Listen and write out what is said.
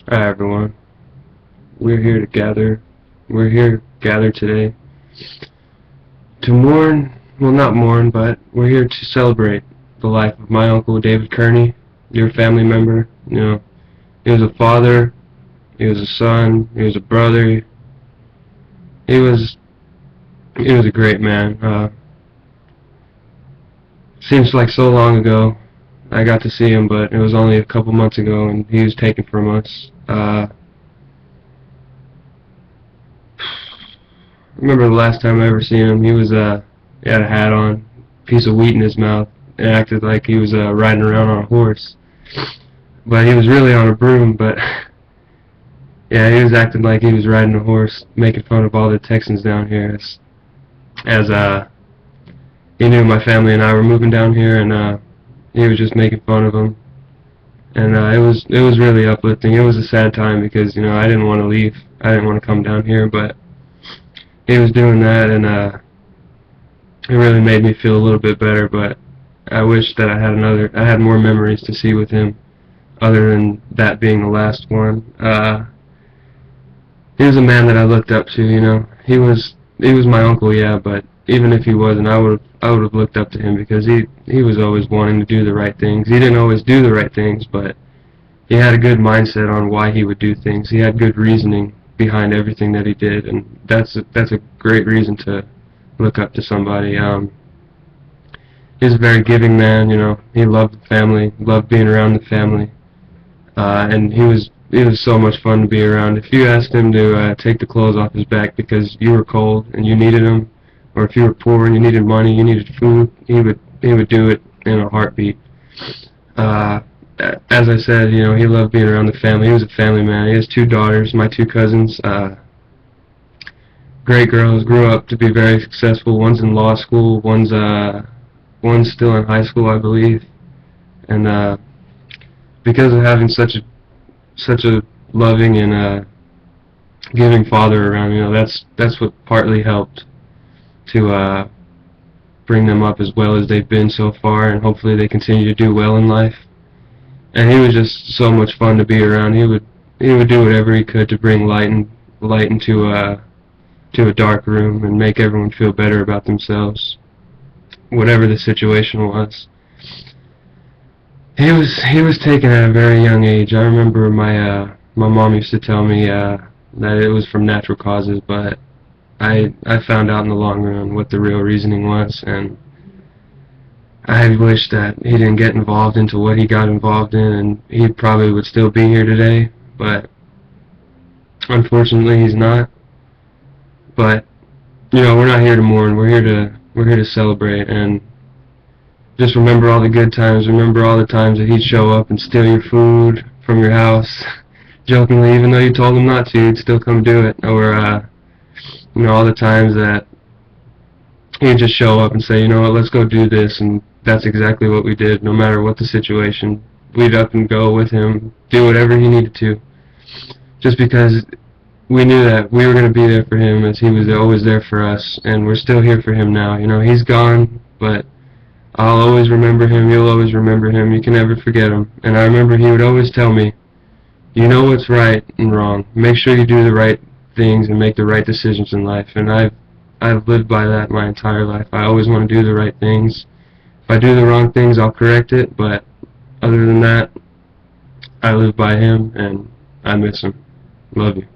Hi everyone. We're here to gather. We're here gathered today to mourn. Well, not mourn, but we're here to celebrate the life of my uncle David Kearney, your family member. He was a father. He was a son. He was a brother. He was he was a great man. Seems like so long ago I got to see him, but it was only a couple months ago, and he was taken from us. I remember the last time I ever seen him. He had a hat on, piece of wheat in his mouth, and acted like he was riding around on a horse. But he was really on a broom. But yeah, he was acting like he was riding a horse, making fun of all the Texans down here. As he knew my family and I were moving down here, and he was just making fun of them. And it was really uplifting. It was a sad time because I didn't want to leave. I didn't want to come down here, but he was doing that, and it really made me feel a little bit better. But I wish that I had more memories to see with him, other than that being the last one. He was a man that I looked up to. He was my uncle, yeah, but even if he wasn't, I would have looked up to him because he was always wanting to do the right things. He didn't always do the right things, but he had a good mindset on why he would do things. He had good reasoning behind everything that he did, and that's a great reason to look up to somebody. He was a very giving man. He loved the family, loved being around the family, and he was so much fun to be around. If you asked him to take the clothes off his back because you were cold and you needed them, or if you were poor and you needed money, you needed food, he would do it in a heartbeat. As I said, he loved being around the family. He was a family man. He has two daughters, my two cousins, great girls, grew up to be very successful. One's in law school, one's still in high school, I believe. And because of having such a loving and giving father around, that's what partly helped to bring them up as well as they've been so far, and hopefully they continue to do well in life. And he was just so much fun to be around. He would do whatever he could to bring light into a dark room and make everyone feel better about themselves, whatever the situation was. He was taken at a very young age. I remember my mom used to tell me that it was from natural causes, but I found out in the long run what the real reasoning was, and I wish that he didn't get involved into what he got involved in, and he probably would still be here today, but unfortunately he's not. But we're not here to mourn. We're here to celebrate, and just remember all the good times. Remember all the times that he'd show up and steal your food from your house, jokingly, even though you told him not to, he'd still come do it. Or all the times that he'd just show up and say, you know what, let's go do this, and that's exactly what we did. No matter what the situation, we'd up and go with him, do whatever he needed to, just because we knew that we were going to be there for him, as he was always there for us, and we're still here for him now. He's gone, but I'll always remember him. You'll always remember him. You can never forget him. And I remember he would always tell me, you know what's right and wrong. Make sure you do the right things and make the right decisions in life. And I've lived by that my entire life. I always want to do the right things. If I do the wrong things, I'll correct it, but other than that, I live by him, and I miss him. Love you.